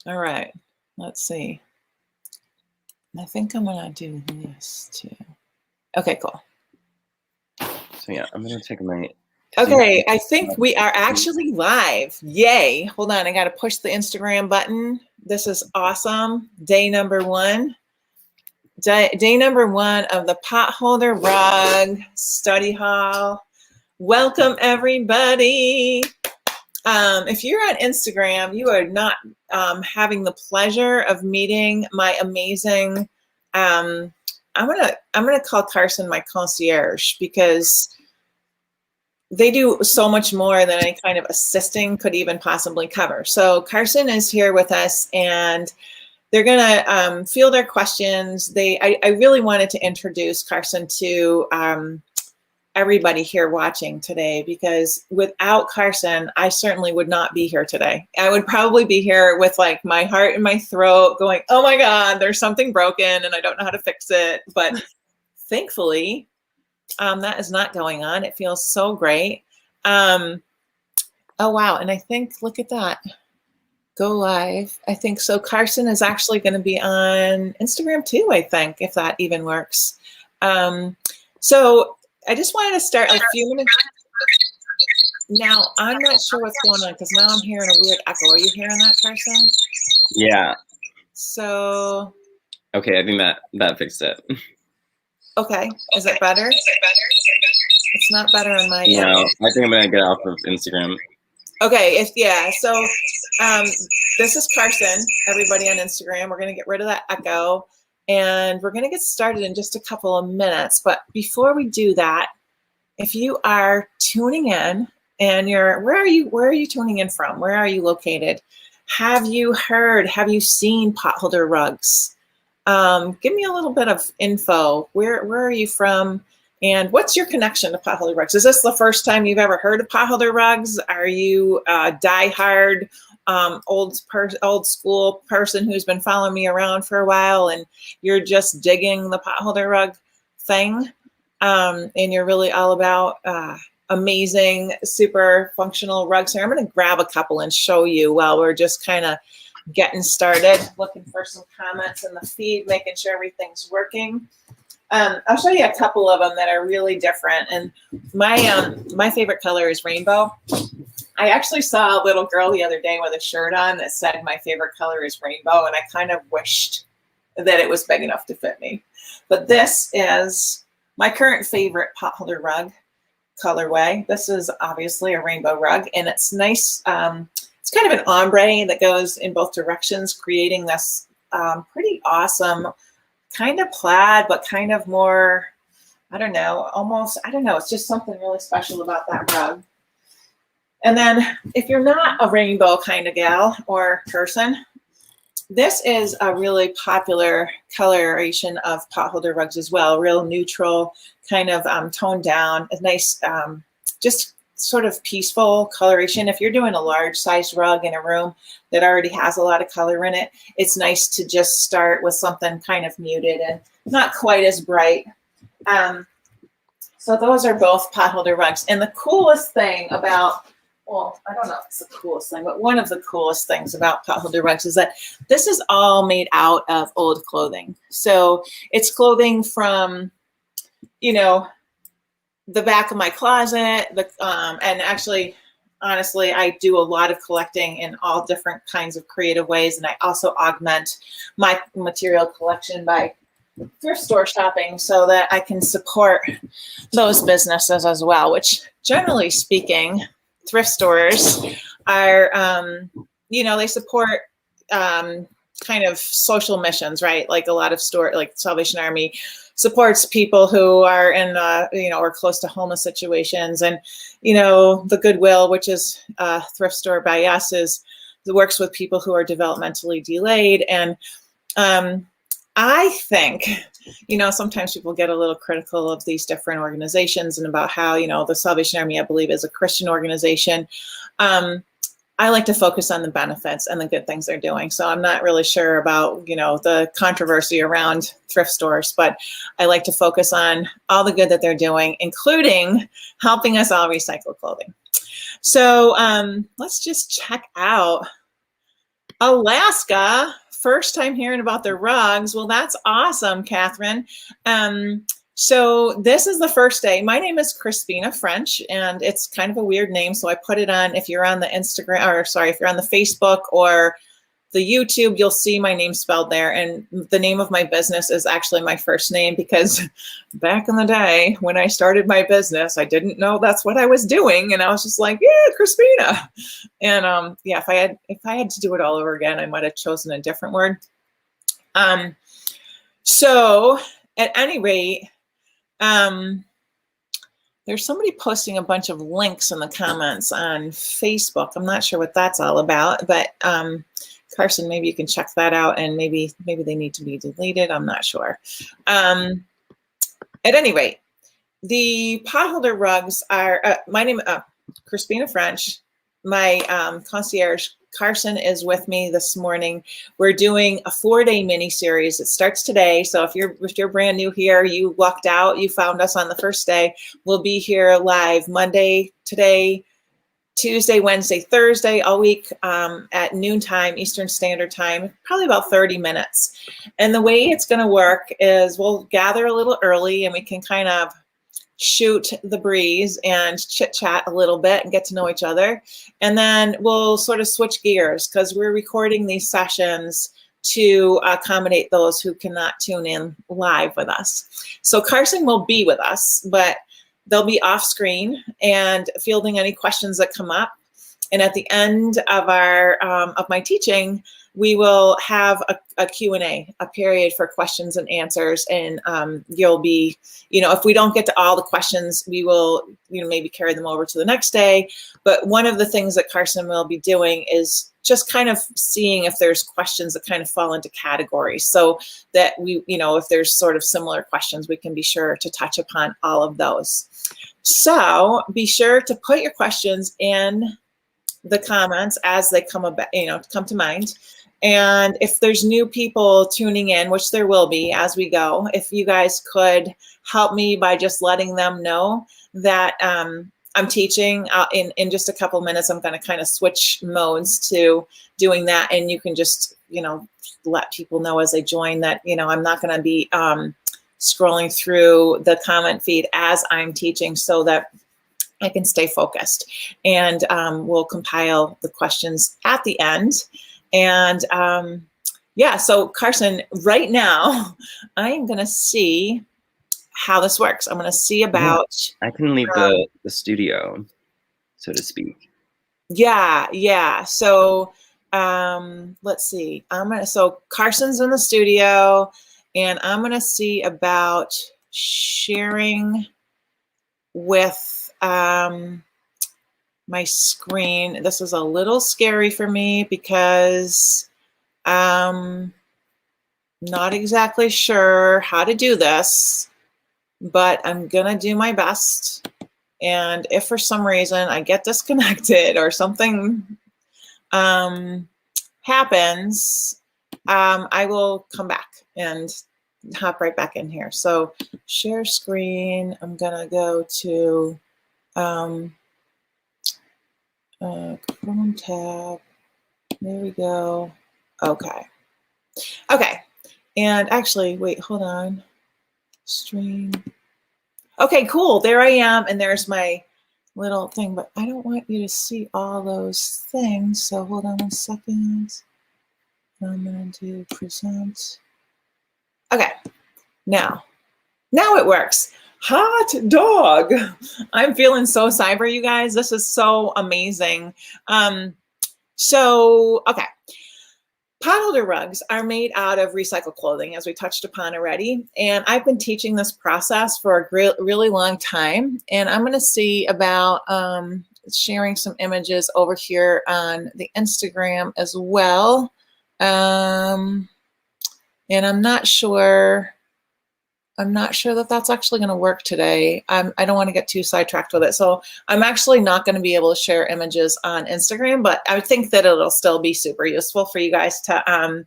All right, let's see. I think I'm gonna do this too. Okay, cool. So yeah, I'm gonna take my. Okay, I think we are actually live. Yay. Hold on, I gotta push the Instagram button. This is awesome. Day number one. Day number one of the Potholder Rug Study Hall. Welcome, everybody. If you're on Instagram, you are not having the pleasure of meeting my amazing. I'm gonna call Carson my concierge because they do so much more than any kind of assisting could even possibly cover. So Carson is here with us, and they're gonna field our questions. I really wanted to introduce Carson to everybody here watching today, because without Carson, I certainly would not be here today. I would probably be here with like my heart in my throat going, oh my God, there's something broken and I don't know how to fix it. But thankfully, that is not going on. It feels so great. Oh, wow. And I think, look at that. Go live. I think so. Carson is actually going to be on Instagram too, I think, if that even works. So I just wanted to start a few minutes. Now, I'm not sure what's going on because now I'm hearing a weird echo. Are you hearing that, Carson? Yeah. So. Okay, I think that fixed it. Okay. Is it better? It's not better on my end. No, I think I'm going to get off of Instagram. Okay. So this is Carson, everybody on Instagram. We're going to get rid of that echo. And we're going to get started in just a couple of minutes. But before we do that, if you are tuning in and where are you tuning in from? Where are you located? Have you seen Potholder Rugs? Give me a little bit of info. Where are you from? And what's your connection to Potholder Rugs? Is this the first time you've ever heard of Potholder Rugs? Are you a diehard old school person who's been following me around for a while and you're just digging the Potholder rug thing, and you're really all about amazing, super functional rugs here? I'm going to grab a couple and show you while we're just kind of getting started, looking for some comments in the feed, making sure everything's working. I'll show you a couple of them that are really different. And my favorite color is rainbow. I actually saw a little girl the other day with a shirt on that said my favorite color is rainbow, and I kind of wished that it was big enough to fit me. But this is my current favorite Potholder rug colorway. This is obviously a rainbow rug, and it's nice. It's kind of an ombre that goes in both directions, creating this pretty awesome kind of plaid, but kind of more, I don't know, it's just something really special about that rug. And then if you're not a rainbow kind of gal or person, this is a really popular coloration of Potholder rugs as well. Real neutral, kind of toned down, a nice, just sort of peaceful coloration. If you're doing a large size rug in a room that already has a lot of color in it, it's nice to just start with something kind of muted and not quite as bright. So those are both Potholder rugs. And the coolest thing about, well, I don't know if it's the coolest thing, but one of the coolest things about Potholder rugs is that this is all made out of old clothing. So it's clothing from, the back of my closet, and actually, honestly, I do a lot of collecting in all different kinds of creative ways. And I also augment my material collection by thrift store shopping so that I can support those businesses as well, which generally speaking, thrift stores are, they support kind of social missions, right? Like a lot of like Salvation Army supports people who are in, or close to homeless situations. And, the Goodwill, which is a thrift store by us, works with people who are developmentally delayed. And I think, sometimes people get a little critical of these different organizations and about how, the Salvation Army, I believe, is a Christian organization. I like to focus on the benefits and the good things they're doing. So I'm not really sure about, the controversy around thrift stores, but I like to focus on all the good that they're doing, including helping us all recycle clothing. So let's just check out Alaska. First time hearing about the rugs. Well, that's awesome, Catherine. So this is the first day. My name is Crispina French, and it's kind of a weird name. So I put it on, if you're on the Instagram, or sorry, if you're on the Facebook or the YouTube, you'll see my name spelled there. And the name of my business is actually my first name, because back in the day when I started my business, I didn't know that's what I was doing. And I was just like, yeah, Crispina. And yeah, if I had to do it all over again, I might have chosen a different word. So at any rate, there's somebody posting a bunch of links in the comments on Facebook. I'm not sure what that's all about, but Carson, maybe you can check that out, and maybe they need to be deleted. I'm not sure. At any rate, the Potholder rugs are, my name, Crispina French. My concierge Carson is with me this morning. We're doing a 4-day mini series. It starts today. So if you're brand new here, you walked out, you found us on the first day. We'll be here live Monday, today, Tuesday, Wednesday, Thursday, all week at noontime Eastern Standard Time, probably about 30 minutes. And the way it's going to work is we'll gather a little early, and we can kind of shoot the breeze and chit chat a little bit and get to know each other. And then we'll sort of switch gears, because we're recording these sessions to accommodate those who cannot tune in live with us. So Carson will be with us, but they'll be off screen and fielding any questions that come up. And at the end of our of my teaching, we will have a Q&A, a period for questions and answers. And you'll be, if we don't get to all the questions, we will, maybe carry them over to the next day. But one of the things that Carson will be doing is just kind of seeing if there's questions that kind of fall into categories, so that we, if there's sort of similar questions, we can be sure to touch upon all of those. So be sure to put your questions in the comments as they come about, come to mind. And if there's new people tuning in, which there will be as we go, if you guys could help me by just letting them know that I'm teaching in just a couple minutes. I'm going to kind of switch modes to doing that. And you can just, let people know as they join that, I'm not going to be scrolling through the comment feed as I'm teaching, so that I can stay focused. And we'll compile the questions at the end. And yeah, so Carson, right now, I am going to see how this works. I'm going to see about. I can leave the studio, so to speak. Yeah. So let's see. So Carson's in the studio, and I'm going to see about sharing with my screen. This is a little scary for me, because I'm not exactly sure how to do this, but I'm going to do my best. And if for some reason I get disconnected or something happens, I will come back and hop right back in here. So share screen. I'm going to go to Chrome tab. There we go. Okay. And actually, wait, hold on. Stream. Okay, cool. There I am. And there's my little thing, but I don't want you to see all those things. So hold on a second. I'm going to do present. Okay. Now it works. Hot dog. I'm feeling so cyber, you guys. This is so amazing. Okay. Potholder rugs are made out of recycled clothing, as we touched upon already. And I've been teaching this process for a really long time. And I'm going to see about sharing some images over here on the Instagram as well. And I'm not sure that that's actually going to work today. I don't want to get too sidetracked with it. So I'm actually not going to be able to share images on Instagram, but I think that it'll still be super useful for you guys to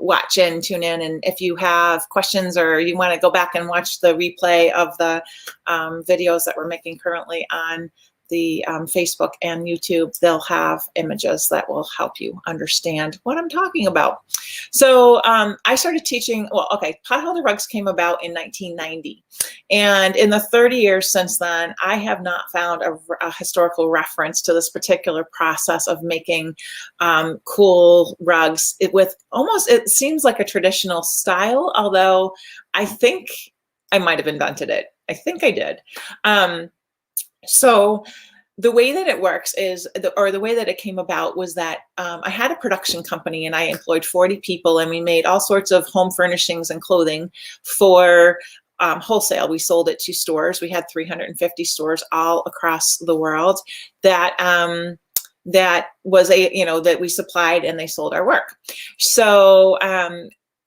watch and tune in. And if you have questions or you want to go back and watch the replay of the videos that we're making currently on Facebook and YouTube, they'll have images that will help you understand what I'm talking about. So I started teaching, well, okay, Potholder Rugs came about in 1990. And in the 30 years since then, I have not found a historical reference to this particular process of making cool rugs with almost, it seems like a traditional style, although I think I might have invented it. I think I did. So the way that it works is, the way that it came about was that I had a production company and I employed 40 people, and we made all sorts of home furnishings and clothing for wholesale. We sold it to stores. We had 350 stores all across the world that was that we supplied, and they sold our work. So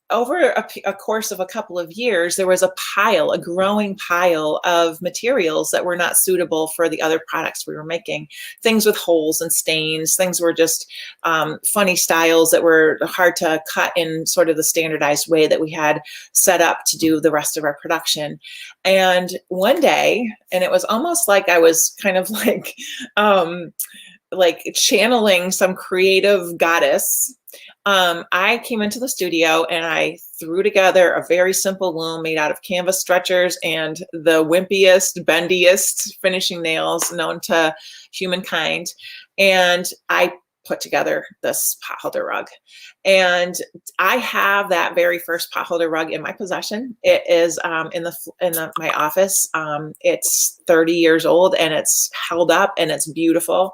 over a course of a couple of years, there was a growing pile of materials that were not suitable for the other products we were making. Things with holes and stains, things were just funny styles that were hard to cut in sort of the standardized way that we had set up to do the rest of our production. And one day, and it was almost like I was kind of like channeling some creative goddess, I came into the studio and I threw together a very simple loom made out of canvas stretchers and the wimpiest, bendiest finishing nails known to humankind. And I put together this potholder rug. And I have that very first potholder rug in my possession. It is in my office. It's 30 years old and it's held up and it's beautiful.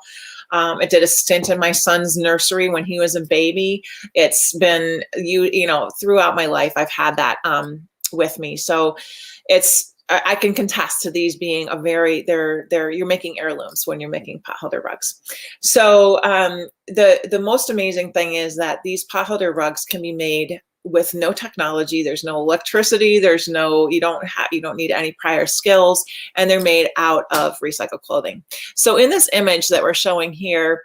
It did a stint in my son's nursery when he was a baby. It's been, throughout my life, I've had that with me. So I can contest to these being you're making heirlooms when you're making potholder rugs. So the most amazing thing is that these potholder rugs can be made with no technology. There's no electricity. You don't need any prior skills, and they're made out of recycled clothing. So in this image that we're showing here,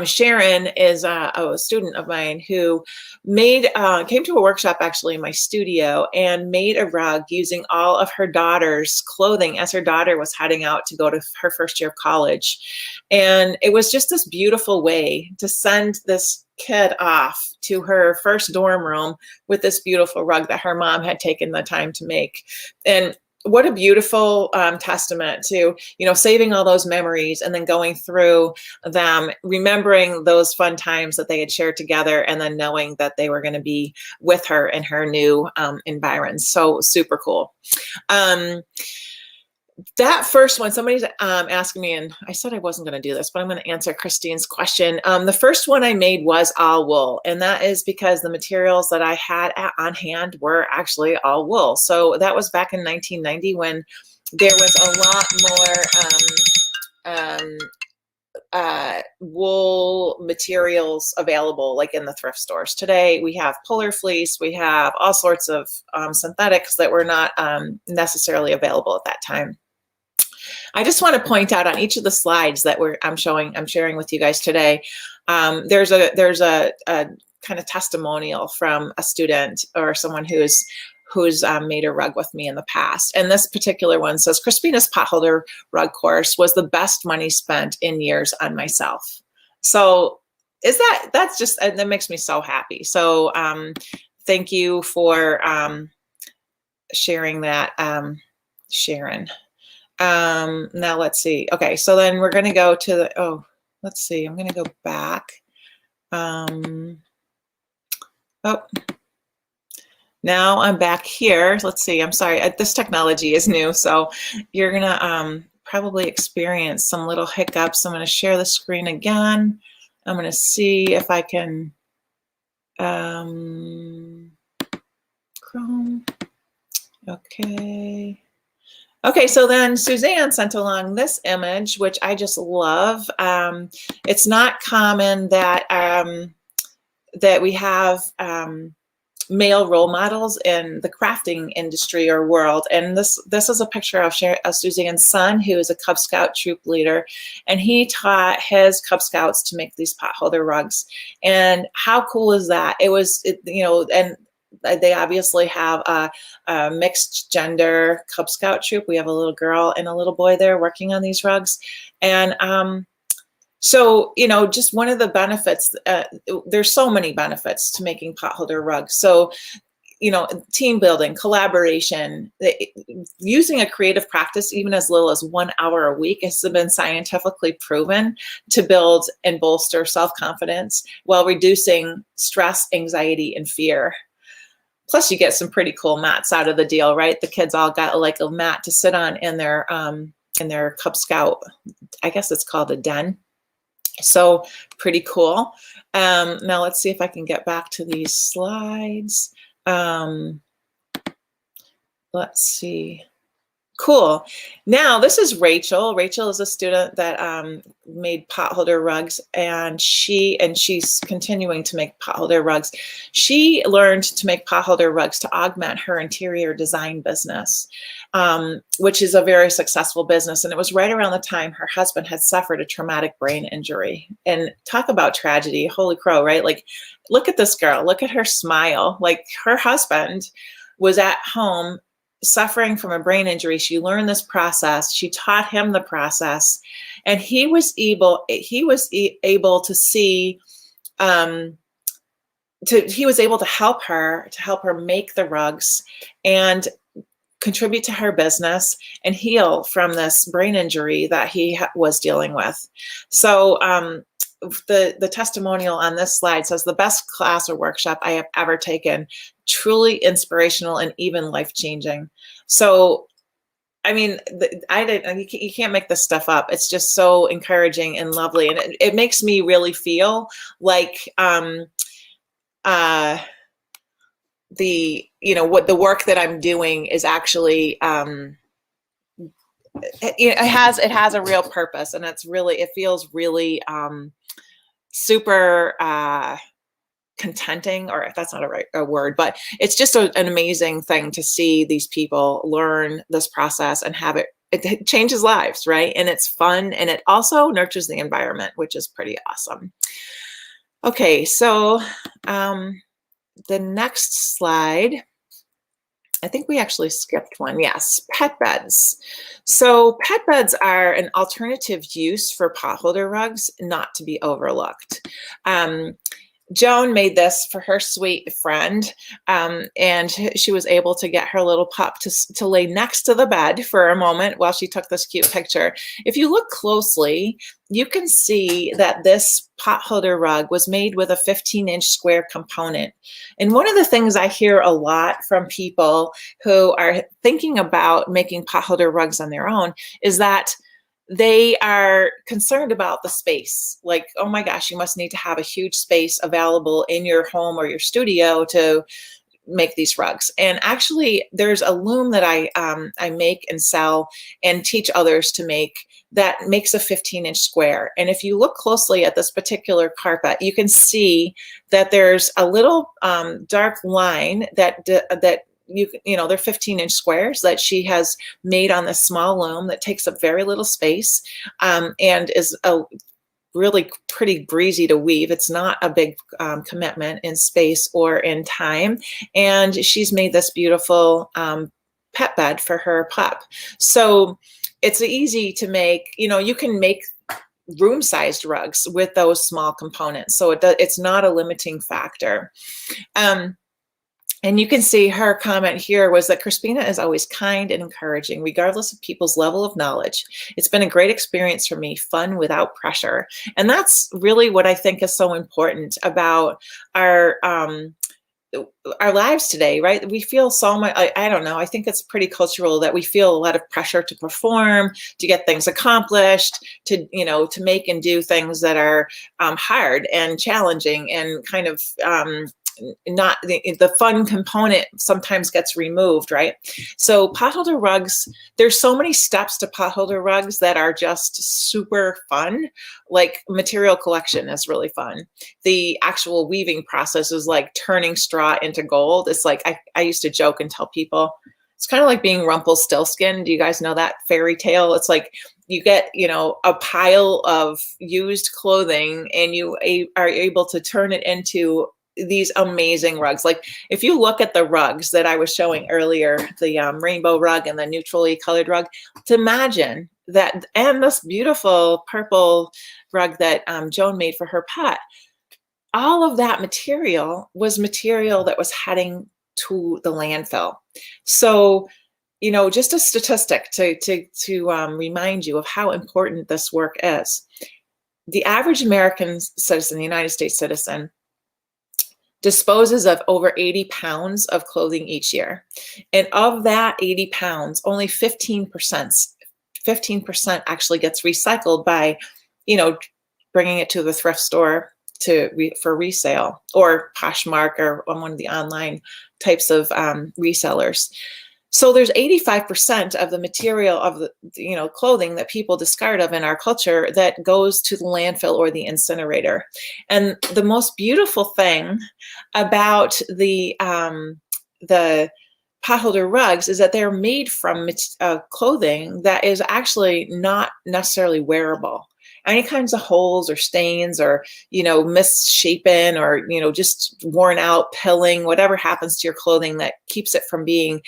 Sharon is a student of mine who came to a workshop actually in my studio and made a rug using all of her daughter's clothing as her daughter was heading out to go to her first year of college. And it was just this beautiful way to send this kid off to her first dorm room with this beautiful rug that her mom had taken the time to make. And what a beautiful testament to, saving all those memories and then going through them, remembering those fun times that they had shared together, and then knowing that they were going to be with her in her new environs. So super cool. That first one, somebody's asking me, and I said I wasn't going to do this, but I'm going to answer Christine's question. The first one I made was all wool, and that is because the materials that I had on hand were actually all wool. So that was back in 1990 when there was a lot more wool materials available, like in the thrift stores. Today we have polar fleece, we have all sorts of synthetics that were not necessarily available at that time. I just want to point out on each of the slides that I'm sharing with you guys today, there's a kind of testimonial from a student or someone who's made a rug with me in the past. And this particular one says, Crispina's potholder rug course was the best money spent in years on myself. So that makes me so happy. So thank you for sharing that, Sharon. Now let's see. Okay, so then we're going to go to let's see. I'm going to go back. Now I'm back here. Let's see. I'm sorry. This technology is new, so you're going to probably experience some little hiccups. I'm going to share the screen again. I'm going to see if I can Chrome. Okay, so then Suzanne sent along this image, which I just love. It's not common that that we have male role models in the crafting industry or world, and this is a picture of Suzanne's son, who is a Cub Scout troop leader, and he taught his Cub Scouts to make these potholder rugs. And how cool is that? And they obviously have a mixed gender Cub Scout troop. We have a little girl and a little boy there working on these rugs. And so, just one of the benefits, there's so many benefits to making potholder rugs. So, team building, collaboration, using a creative practice, even as little as 1 hour a week, has been scientifically proven to build and bolster self-confidence while reducing stress, anxiety, and fear. Plus, you get some pretty cool mats out of the deal, right? The kids all got like a mat to sit on in their Cub Scout, I guess it's called a den. So pretty cool. Now let's see if I can get back to these slides. Let's see. Cool. Now this is Rachel. Rachel is a student that made potholder rugs, and she's continuing to make potholder rugs. She learned to make potholder rugs to augment her interior design business, which is a very successful business. And it was right around the time her husband had suffered a traumatic brain injury. And talk about tragedy. Holy crow, right? Like, look at this girl. Look at her smile. Like, her husband was at home suffering from a brain injury. She learned this process. She taught him the process, and he was able to see, he was able to help her make the rugs and contribute to her business and heal from this brain injury that he was dealing with. So the testimonial on this slide says, the best class or workshop I have ever taken, truly inspirational and even life-changing. So, I mean, you can't make this stuff up. It's just so encouraging and lovely. And it makes me really feel like what the work that I'm doing is actually, it has a real purpose, and it feels really super contenting, or if that's not a word, but it's just an amazing thing to see these people learn this process and have it changes lives, right? And it's fun, and it also nurtures the environment, which is pretty awesome. Okay, so the next slide, I think we actually skipped one. Yes, pet beds. So pet beds are an alternative use for potholder rugs, not to be overlooked. Joan made this for her sweet friend, and she was able to get her little pup to lay next to the bed for a moment while she took this cute picture. If you look closely, you can see that this potholder rug was made with a 15-inch square component. And one of the things I hear a lot from people who are thinking about making potholder rugs on their own is that they are concerned about the space. Like, oh my gosh, you must need to have a huge space available in your home or your studio to make these rugs. And actually, there's a loom that I make and sell and teach others to make that makes a 15-inch square. And if you look closely at this particular carpet, you can see that there's a little dark line that they're 15-inch squares that she has made on this small loom that takes up very little space, and is a really pretty breezy to weave. It's not a big commitment in space or in time. And she's made this beautiful pet bed for her pup. So it's easy to make, you can make room-sized rugs with those small components. So it's not a limiting factor. And you can see her comment here was that Crispina is always kind and encouraging, regardless of people's level of knowledge. It's been a great experience for me, fun without pressure. And that's really what I think is so important about our lives today, right? We feel so much, I don't know, I think it's pretty cultural that we feel a lot of pressure to perform, to get things accomplished, to make and do things that are hard and challenging and kind of not the fun component sometimes gets removed, right? So potholder rugs, there's so many steps to potholder rugs that are just super fun. Like material collection is really fun. The actual weaving process is like turning straw into gold. It's like, I used to joke and tell people, it's kind of like being Rumpelstiltskin. Do you guys know that fairy tale? It's like you get, a pile of used clothing and you are able to turn it into these amazing rugs. Like if you look at the rugs that I was showing earlier, the rainbow rug and the neutrally colored rug, to imagine that, and this beautiful purple rug that Joan made for her pet, all of that material was material that was heading to the landfill. So, you know, just a statistic to remind you of how important this work is. The average American citizen, the United States citizen, disposes of over 80 pounds of clothing each year. And of that 80 pounds, only 15% actually gets recycled by, you know, bringing it to the thrift store for resale, or Poshmark, or on one of the online types of resellers. So there's 85% of the material of the, you know, clothing that people discard of in our culture that goes to the landfill or the incinerator. And the most beautiful thing about the potholder rugs is that they're made from clothing that is actually not necessarily wearable. Any kinds of holes or stains or, you know, misshapen or, you know, just worn out, pilling, whatever happens to your clothing that keeps it from being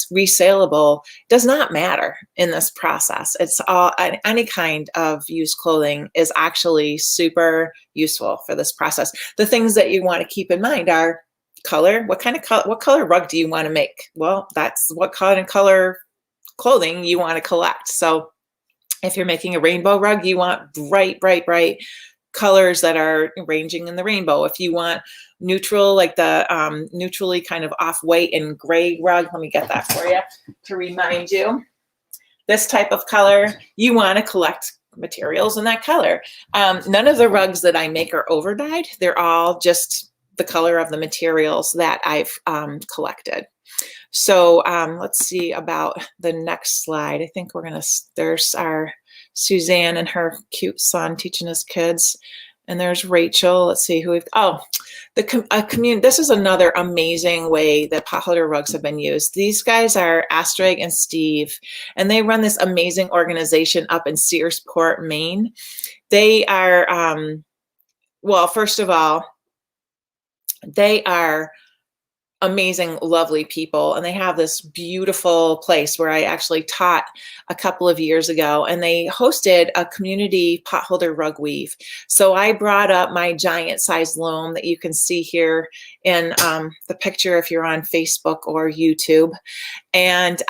resaleable does not matter in this process. It's all, any kind of used clothing is actually super useful for this process. The things that you want to keep in mind are color. What color rug do you want to make? Well, that's what kind of color clothing you want to collect. So if you're making a rainbow rug, you want bright, bright, bright colors that are ranging in the rainbow. If you want neutral, like the neutrally kind of off-white and gray rug, let me get that for you to remind you. This type of color, you want to collect materials in that color. None of the rugs that I make are over-dyed. They're all just the color of the materials that I've collected. So let's see about the next slide. I think there's our Suzanne and her cute son teaching his kids. And there's Rachel. Let's see who the community. This is another amazing way that potholder rugs have been used. These guys are Astrid and Steve, and they run this amazing organization up in Searsport, Maine. They are, well, first of all, they are amazing, lovely people. And they have this beautiful place where I actually taught a couple of years ago, and they hosted a community potholder rug weave. So I brought up my giant size loom that you can see here in the picture if you're on Facebook or YouTube. And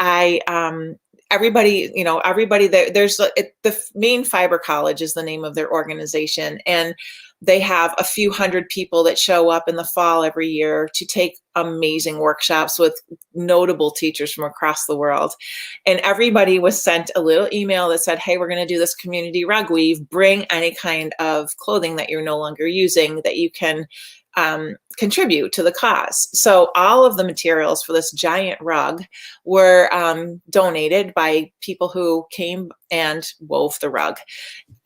everybody, you know, everybody there's the Maine Fiber College is the name of their organization. And they have a few hundred people that show up in the fall every year to take amazing workshops with notable teachers from across the world. And everybody was sent a little email that said, hey, we're going to do this community rug weave. Bring any kind of clothing that you're no longer using that you can contribute to the cause. So all of the materials for this giant rug were donated by people who came and wove the rug.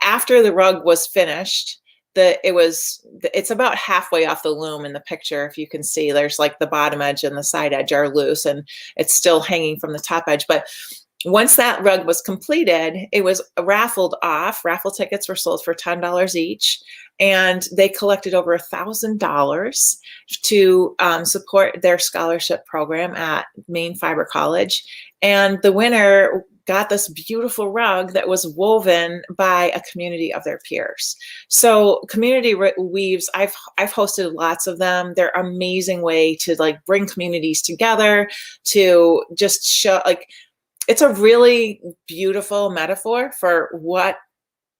After the rug was finished, it's about halfway off the loom in the picture. If you can see, there's like the bottom edge and the side edge are loose, and it's still hanging from the top edge. But once that rug was completed, it was raffled off. Raffle tickets were sold for $10 each, and they collected over $1,000 to support their scholarship program at Maine Fiber College. And the winner got this beautiful rug that was woven by a community of their peers. So community weaves, I've hosted lots of them. They're an amazing way to like bring communities together, to just show, like, it's a really beautiful metaphor for what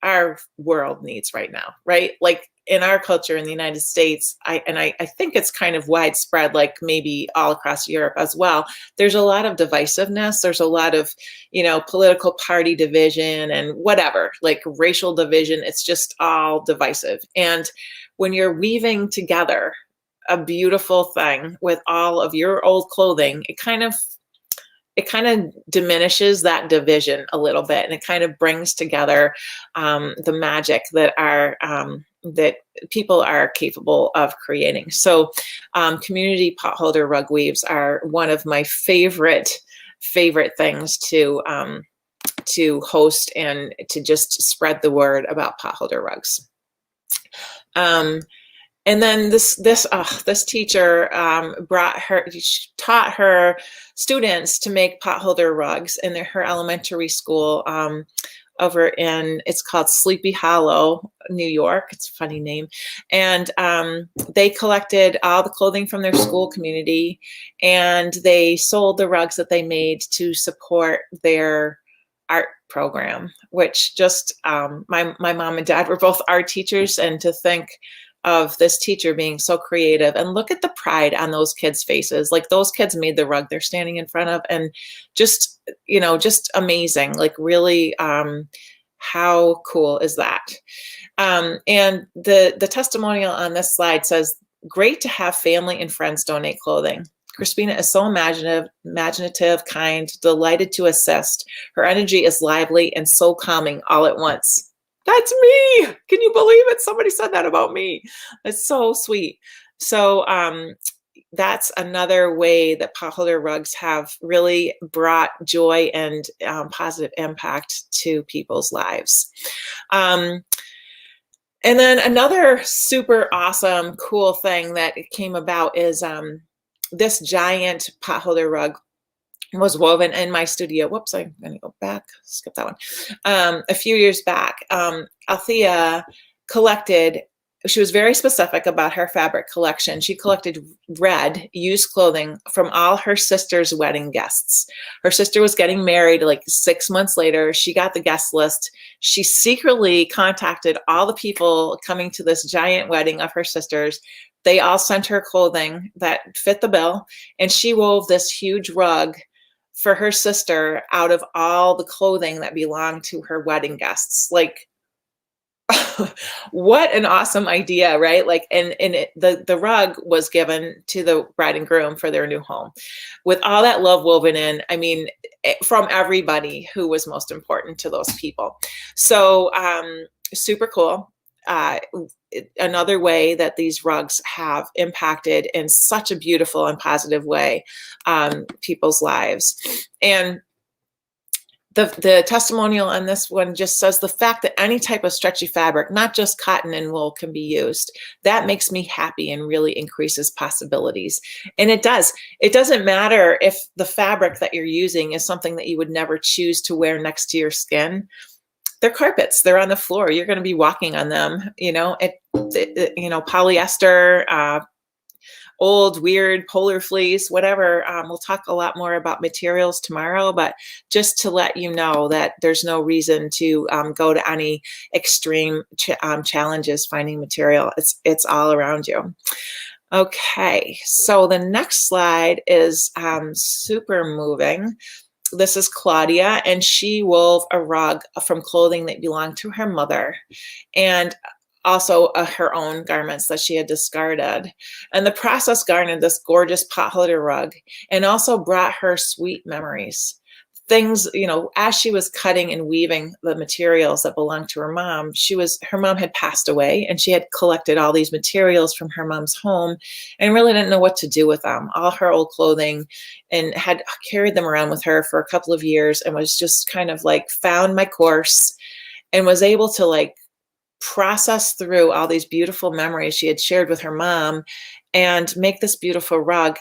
our world needs right now, right? Like in our culture in the United States, I think it's kind of widespread, like maybe all across Europe as well. There's a lot of divisiveness. There's a lot of, you know, political party division and whatever, like racial division. It's just all divisive. And when you're weaving together a beautiful thing with all of your old clothing, it kind of diminishes that division a little bit, and it kind of brings together the magic that that people are capable of creating. So community potholder rug weaves are one of my favorite things to host and to just spread the word about potholder rugs. And then this teacher taught her students to make potholder rugs in her elementary school over in, it's called Sleepy Hollow, New York. It's a funny name. And they collected all the clothing from their school community, and they sold the rugs that they made to support their art program, which just, my mom and dad were both art teachers, and to think of this teacher being so creative, and look at the pride on those kids' faces. Like, those kids made the rug they're standing in front of, and just, just amazing. Like, really, how cool is that? And the testimonial on this slide says, great to have family and friends donate clothing. Crispina is so imaginative, kind, delighted to assist. Her energy is lively and so calming all at once. That's me. Can you believe it? Somebody said that about me. It's so sweet. So that's another way that potholder rugs have really brought joy and positive impact to people's lives. And then another super awesome, cool thing that came about is this giant potholder rug was woven in my studio. Whoops, I'm going to go back, skip that one. A few years back, Althea collected, she was very specific about her fabric collection. She collected red used clothing from all her sister's wedding guests. Her sister was getting married like 6 months later. She got the guest list. She secretly contacted all the people coming to this giant wedding of her sister's. They all sent her clothing that fit the bill, and she wove this huge rug for her sister out of all the clothing that belonged to her wedding guests. Like, what an awesome idea, right? Like, and the rug was given to the bride and groom for their new home, with all that love woven in. I mean, from everybody who was most important to those people. So super cool. Another way that these rugs have impacted in such a beautiful and positive way people's lives. And the testimonial on this one just says, the fact that any type of stretchy fabric, not just cotton and wool, can be used, that makes me happy and really increases possibilities. And it does. It doesn't matter if the fabric that you're using is something that you would never choose to wear next to your skin. They're carpets. They're on the floor. You're going to be walking on them. Polyester, old, weird polar fleece, whatever. We'll talk a lot more about materials tomorrow, but just to let you know that there's no reason to go to any extreme challenges finding material. It's all around you. Okay, so the next slide is super moving. This is Claudia, and she wove a rug from clothing that belonged to her mother, and also her own garments that she had discarded. And the process garnered this gorgeous potholder rug, and also brought her sweet memories. Things, as she was cutting and weaving the materials that belonged to her mom, her mom had passed away, and she had collected all these materials from her mom's home and really didn't know what to do with them, all her old clothing, and had carried them around with her for a couple of years, and was just kind of like found my course and was able to like process through all these beautiful memories she had shared with her mom and make this beautiful rug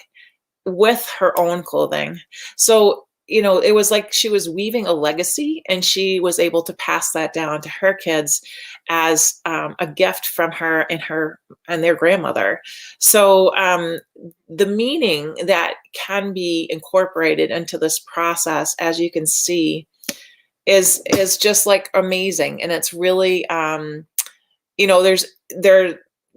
with her own clothing. So it was like she was weaving a legacy, and she was able to pass that down to her kids as a gift from her and their grandmother. So the meaning that can be incorporated into this process, as you can see, is just like amazing. And it's really,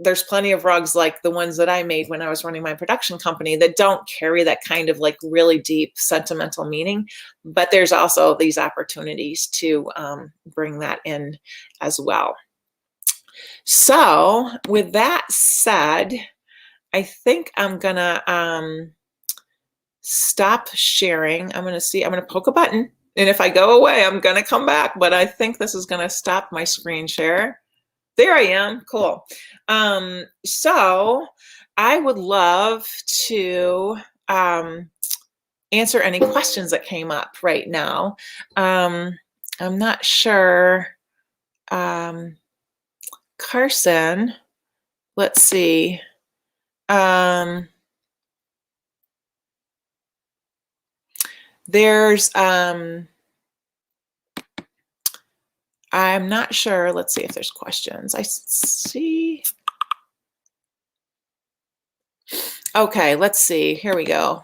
there's plenty of rugs like the ones that I made when I was running my production company that don't carry that kind of like really deep sentimental meaning, but there's also these opportunities to bring that in as well. So with that said, I think I'm gonna stop sharing. I'm gonna poke a button, and if I go away, I'm gonna come back, but I think this is gonna stop my screen share. There I am. Cool. So I would love to answer any questions that came up right now. I'm not sure. Carson, let's see. There's, I'm not sure. Let's see if there's questions. I see. Okay, let's see. Here we go.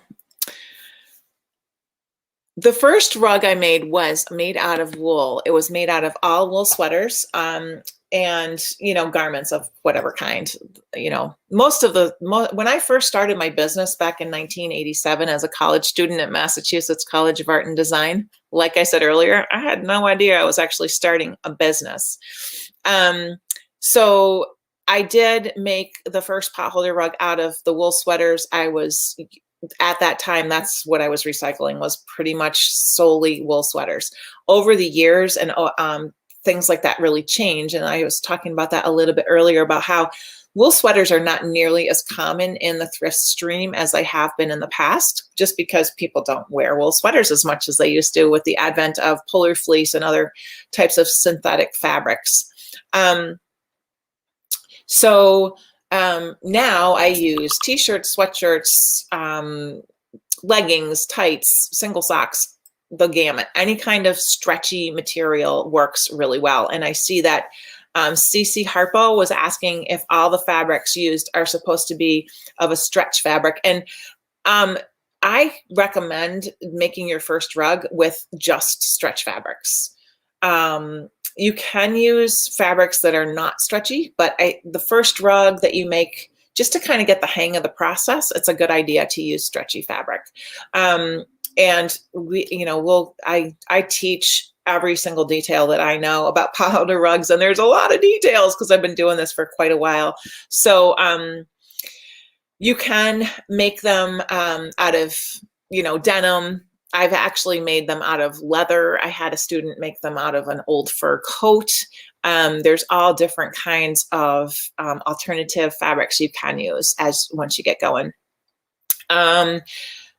The first rug I made was made out of wool. It was made out of all wool sweaters, and, you know, garments of whatever kind. You know, when I first started my business back in 1987 as a college student at Massachusetts College of Art and Design, like I said earlier, I had no idea I was actually starting a business. So I did make the first potholder rug out of the wool sweaters. At that time, that's what I was recycling, was pretty much solely wool sweaters. Over the years, and things like that really change. And I was talking about that a little bit earlier, about how wool sweaters are not nearly as common in the thrift stream as they have been in the past, just because people don't wear wool sweaters as much as they used to with the advent of polar fleece and other types of synthetic fabrics. Now I use t-shirts, sweatshirts, leggings, tights, single socks, the gamut. Any kind of stretchy material works really well. And I see that CC Harpo was asking if all the fabrics used are supposed to be of a stretch fabric. And I recommend making your first rug with just stretch fabrics. You can use fabrics that are not stretchy, but the first rug that you make, just to kind of get the hang of the process, it's a good idea to use stretchy fabric. And I teach every single detail that I know about potholder rugs, and there's a lot of details because I've been doing this for quite a while. So you can make them out of, denim. I've actually made them out of leather. I had a student make them out of an old fur coat. There's all different kinds of alternative fabrics you can use once you get going.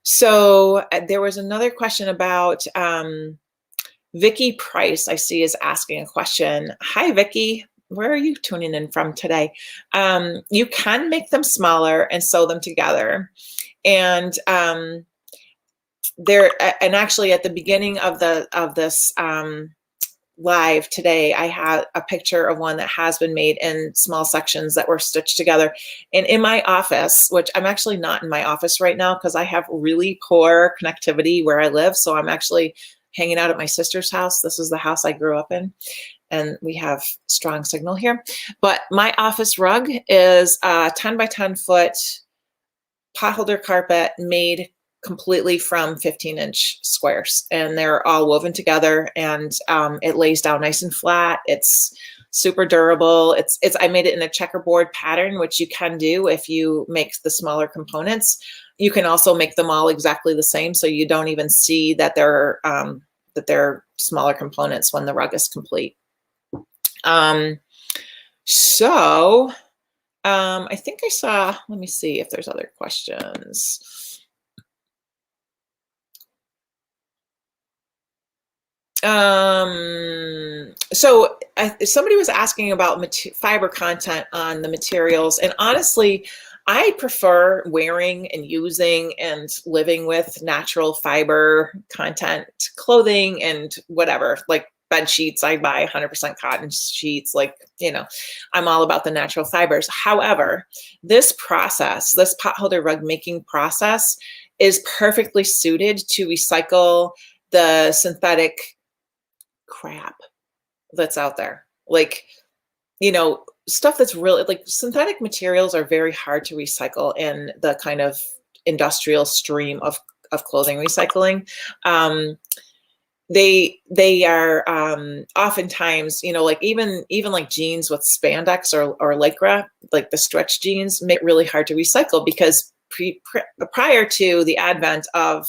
So there was another question about Vicki Price, I see, is asking a question. Hi, Vicki. Where are you tuning in from today? You can make them smaller and sew them together. And actually at the beginning of this live today, I had a picture of one that has been made in small sections that were stitched together. And in my office, which I'm actually not in my office right now because I have really poor connectivity where I live. So I'm actually hanging out at my sister's house. This is the house I grew up in, and we have strong signal here. But my office rug is a 10 by 10 foot potholder carpet made completely from 15-inch squares, and they're all woven together, and it lays down nice and flat. It's super durable. I made it in a checkerboard pattern, which you can do if you make the smaller components. You can also make them all exactly the same, so you don't even see that they're smaller components when the rug is complete. I think I saw, let me see if there's other questions. Somebody was asking about fiber content on the materials, and honestly, I prefer wearing and using and living with natural fiber content clothing and whatever, like bed sheets. I buy 100% cotton sheets. I'm all about the natural fibers. However, this potholder rug making process is perfectly suited to recycle the synthetic crap that's out there. Stuff that's really, synthetic materials are very hard to recycle in the kind of industrial stream of clothing recycling. They are oftentimes, even like jeans with spandex or lycra, like the stretch jeans, make it really hard to recycle because prior to the advent of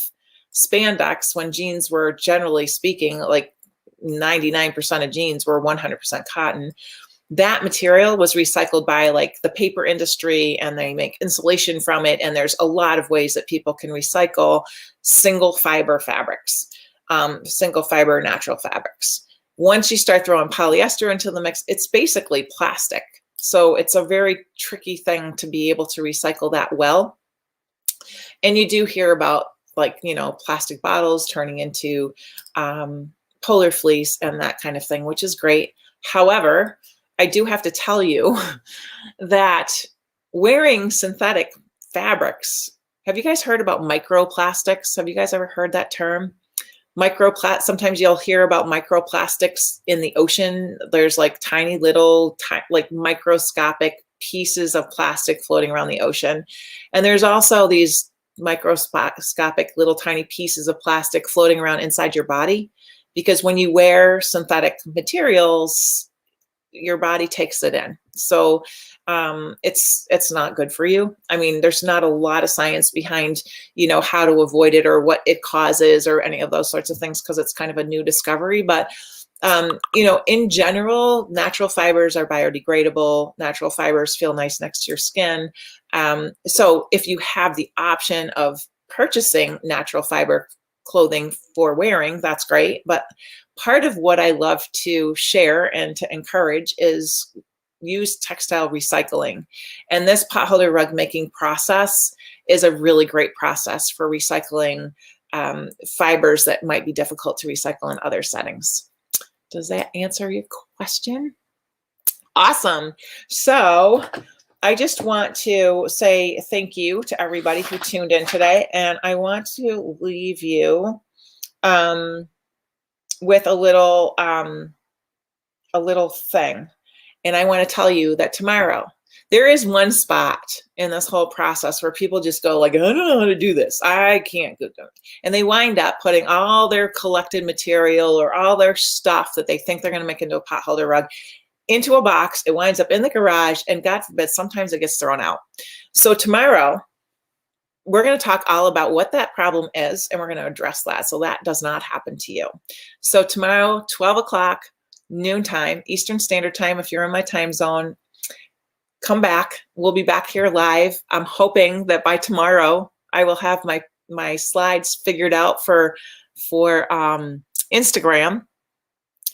spandex, when jeans were, generally speaking, 99% of jeans were 100% cotton, that material was recycled by the paper industry, and they make insulation from it. And there's a lot of ways that people can recycle single fiber fabrics, single fiber natural fabrics. Once you start throwing polyester into the mix, it's basically plastic. So it's a very tricky thing to be able to recycle that well. And you do hear about, like, you know, plastic bottles turning into polar fleece and that kind of thing, which is great. However, I do have to tell you that wearing synthetic fabrics, have you guys heard about microplastics? Have you guys ever heard that term? Sometimes you'll hear about microplastics in the ocean. There's like tiny little, like microscopic pieces of plastic floating around the ocean. And there's also these microscopic little tiny pieces of plastic floating around inside your body, because when you wear synthetic materials, your body takes it in. So it's not good for you. I mean, there's not a lot of science behind, you know, how to avoid it or what it causes or any of those sorts of things, because it's kind of a new discovery. But you know, in general, natural fibers are biodegradable. Natural fibers feel nice next to your skin. So if you have the option of purchasing natural fiber clothing for wearing, that's great. But part of what I love to share and to encourage is use textile recycling. And this potholder rug making process is a really great process for recycling fibers that might be difficult to recycle in other settings. Does that answer your question? Awesome. So I just want to say thank you to everybody who tuned in today. And I want to leave you with a little thing. And I want to tell you that tomorrow, there is one spot in this whole process where people just go like, I don't know how to do this. I can't do it. And they wind up putting all their collected material or all their stuff that they think they're going to make into a potholder rug into a box. It winds up in the garage, and God forbid, sometimes it gets thrown out. So tomorrow, we're going to talk all about what that problem is, and we're going to address that so that does not happen to you. So tomorrow, 12 o'clock, noontime, Eastern Standard Time, if you're in my time zone, come back. We'll be back here live. I'm hoping that by tomorrow, I will have my slides figured out for Instagram.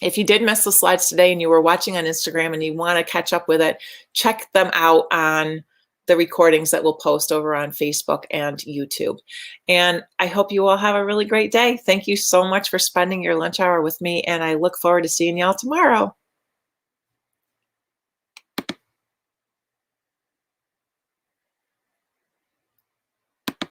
If you did miss the slides today and you were watching on Instagram and you want to catch up with it, check them out on the recordings that we'll post over on Facebook and YouTube. And I hope you all have a really great day. Thank you so much for spending your lunch hour with me, and I look forward to seeing y'all tomorrow.